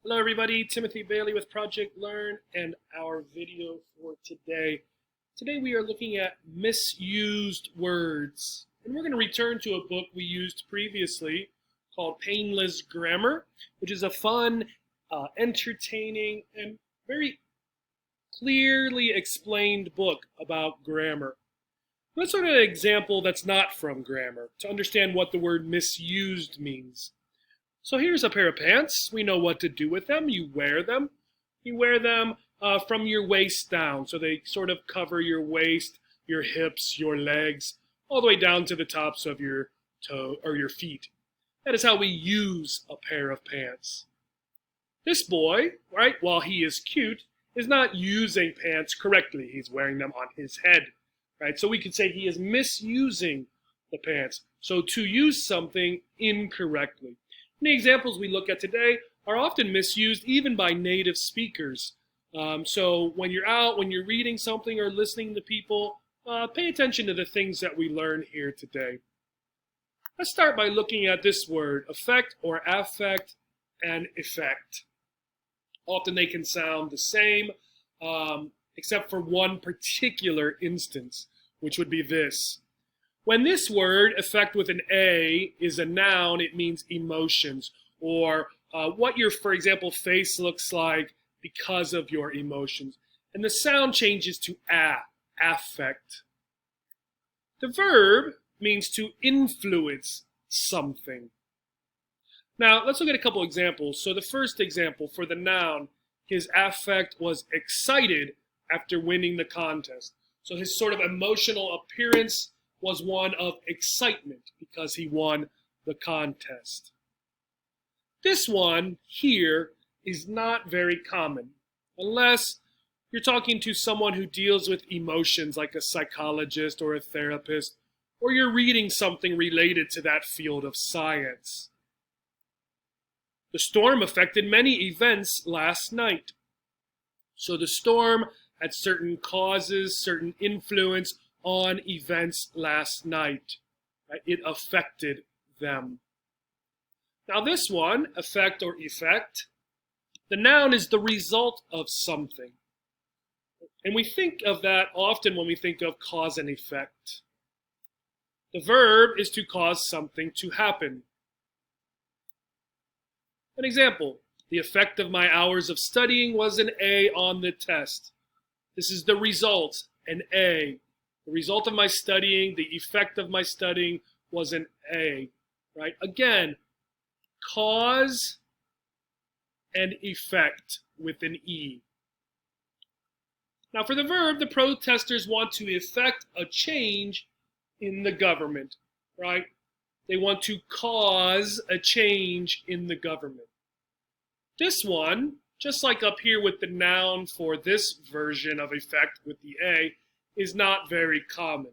Hello everybody, Timothy Bailey with Project Learn and our video for today. Today we are looking at misused words. And we're going to return to a book we used previously called Painless Grammar, which is a fun, entertaining, and very clearly explained book about grammar. Let's look at an example that's not from grammar to understand what the word misused means. So here's a pair of pants. We know what to do with them. You wear them. You wear them from your waist down. So they sort of cover your waist, your hips, your legs, all the way down to the tops of your toe or your feet. That is how we use a pair of pants. This boy, right, while he is cute, is not using pants correctly. He's wearing them on his head, right? So we could say he is misusing the pants. So to use something incorrectly. The examples we look at today are often misused even by native speakers. So when you're out, when you're reading something or listening to people, pay attention to the things that we learn here today. Let's start by looking at this word, affect or affect and effect. Often they can sound the same, except for one particular instance, which would be this. When this word, affect with an A, is a noun, it means emotions, or what your, for example, face looks like because of your emotions. And the sound changes to affect. The verb means to influence something. Now, let's look at a couple examples. So the first example, for the noun, his affect was excited after winning the contest. So his sort of emotional appearance was one of excitement because he won the contest. This one here is not very common unless you're talking to someone who deals with emotions like a psychologist or a therapist, or you're reading something related to that field of science. The storm affected many events last night. So the storm had certain causes, certain influence on events last night. Right? It affected them. Now this one, affect or effect, the noun is the result of something. And we think of that often when we think of cause and effect. The verb is to cause something to happen. An example, the effect of my hours of studying was an A on the test. This is the result, an A. The result of my studying, the effect of my studying was an A, right? Again, cause and effect with an E. Now for the verb, the protesters want to effect a change in the government, right? They want to cause a change in the government. This one, just like up here with the noun for this version of effect with the A, is not very common.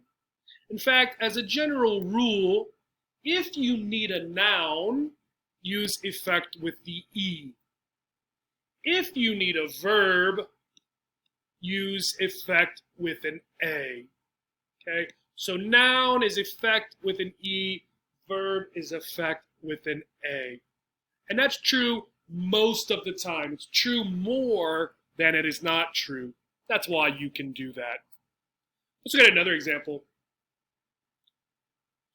In fact, as a general rule, if you need a noun, use effect with the E. If you need a verb, use effect with an A. Okay? So noun is effect with an E, verb is effect with an A. And that's true most of the time. It's true more than it is not true. That's why you can do that. Let's look at another example.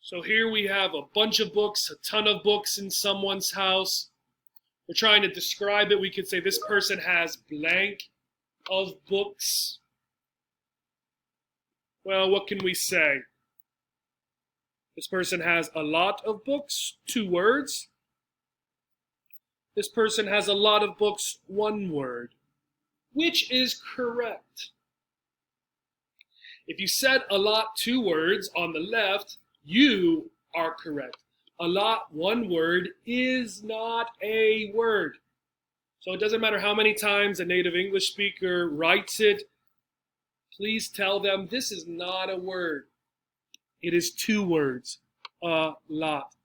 So here we have a bunch of books, a ton of books in someone's house. We're trying to describe it. We could say this person has blank of books. Well, what can we say? This person has a lot of books, 2 words. This person has a lot of books, 1 word. Which is correct? If you said a lot, 2 words on the left, you are correct. A lot, 1 word is not a word. So it doesn't matter how many times a native English speaker writes it, please tell them this is not a word. It is 2 words, a lot.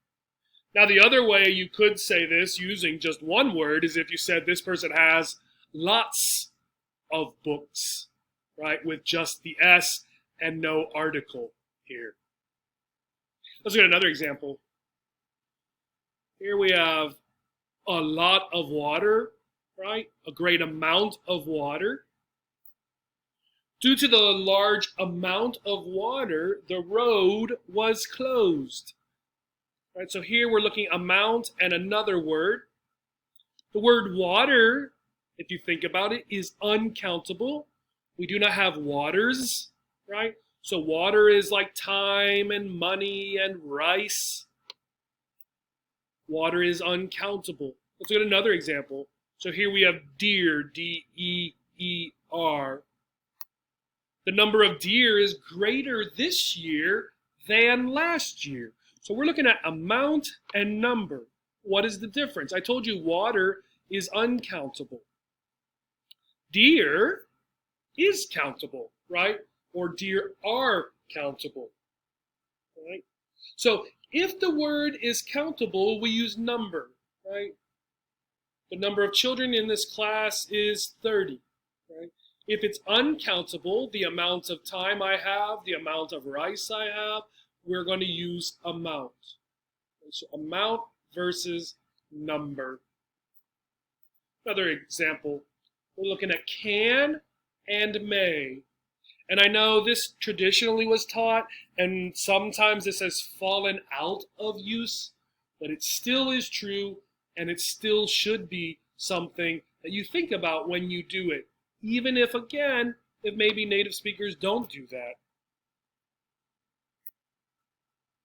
Now the other way you could say this using just 1 word is if you said this person has lots of books, right, with just the S and no article here. Let's look at another example. Here we have a lot of water right? A great amount of water. Due to the large amount of water, the road was closed. Right, so here we're looking at amount and another word. The word water, if you think about it, is uncountable. We do not have waters, right? So water is like time and money and rice. Water is uncountable. Let's look at another example. So here we have deer, D-E-E-R. The number of deer is greater this year than last year. So we're looking at amount and number. What is the difference? I told you water is uncountable. Deer is countable, right? Or deer are countable, right? So if the word is countable, we use number, right? The number of children in this class is 30, right? If it's uncountable, the amount of time I have, the amount of rice I have, we're going to use amount. So amount versus number. Another example, we're looking at can and may. And I know this traditionally was taught, and sometimes this has fallen out of use, but it still is true, and it still should be something that you think about when you do it. Even if, again, if maybe native speakers don't do that.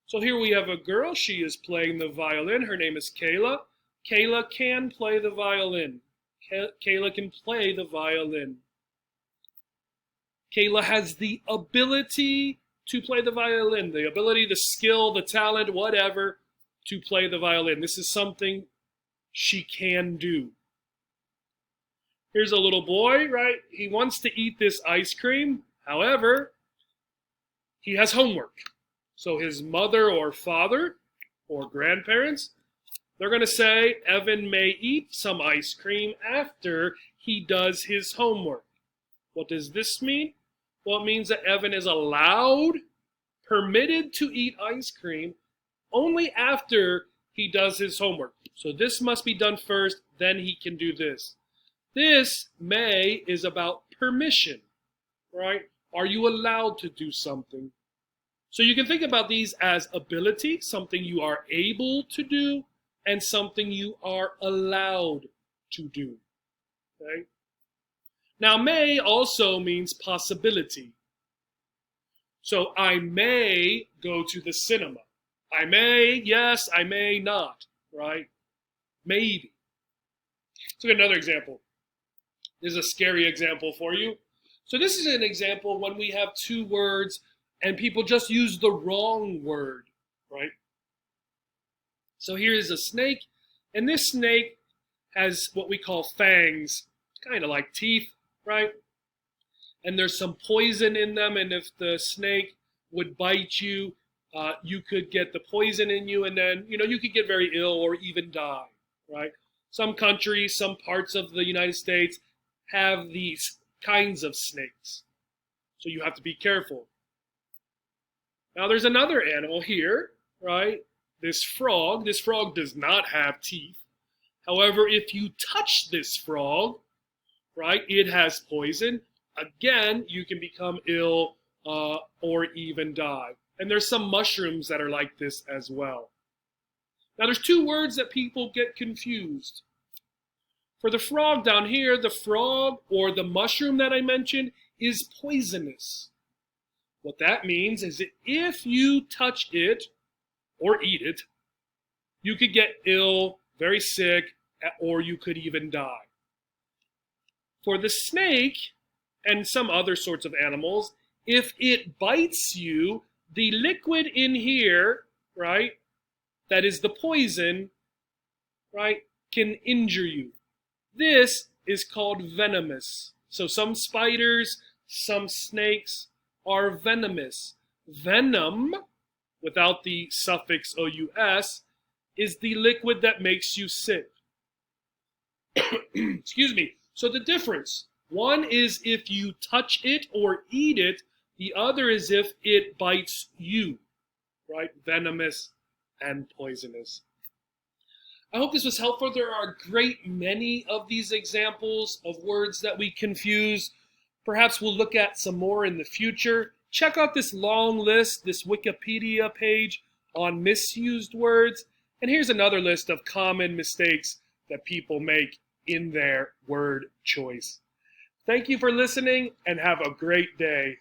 So here we have a girl. She is playing the violin. Her name is Kayla. Kayla can play the violin. Kayla can play the violin. Kayla has the ability to play the violin, the ability, the skill, the talent, whatever, to play the violin. This is something she can do. Here's a little boy, right? He wants to eat this ice cream. However, he has homework. So his mother or father or grandparents, they're going to say Evan may eat some ice cream after he does his homework. What does this mean? Well, it means that Evan is allowed, permitted to eat ice cream only after he does his homework. So this must be done first, then he can do this. This may is about permission, right? Are you allowed to do something? So you can think about these as ability, something you are able to do, and something you are allowed to do. Okay? Now, may also means possibility. So I may go to the cinema. I may, yes, I may not, right? Maybe. Let's look at another example. This is a scary example for you. So this is an example when we have two words and people just use the wrong word, right? So here is a snake, and this snake has what we call fangs, kind of like teeth, right? And there's some poison in them, and if the snake would bite you, you could get the poison in you, and then, you could get very ill or even die, right? Some countries, some parts of the United States have these kinds of snakes. So you have to be careful. Now there's another animal here, right? This frog does not have teeth. However, if you touch this frog, right, it has poison. Again, you can become ill or even die. And there's some mushrooms that are like this as well. Now there's two words that people get confused. For the frog down here, the frog or the mushroom that I mentioned is poisonous. What that means is that if you touch it or eat it, you could get ill, very sick, or you could even die. For the snake and some other sorts of animals, if it bites you, the liquid in here, right, that is the poison, right, can injure you. This is called venomous. So some spiders, some snakes are venomous. Venom, without the suffix ous, is the liquid that makes you sick. Excuse me. So the difference, one is if you touch it or eat it, the other is if it bites you, right? Venomous and poisonous. I hope this was helpful. There are a great many of these examples of words that we confuse. Perhaps we'll look at some more in the future. Check out this long list, this Wikipedia page on misused words. And here's another list of common mistakes that people make in their word choice. Thank you for listening and have a great day.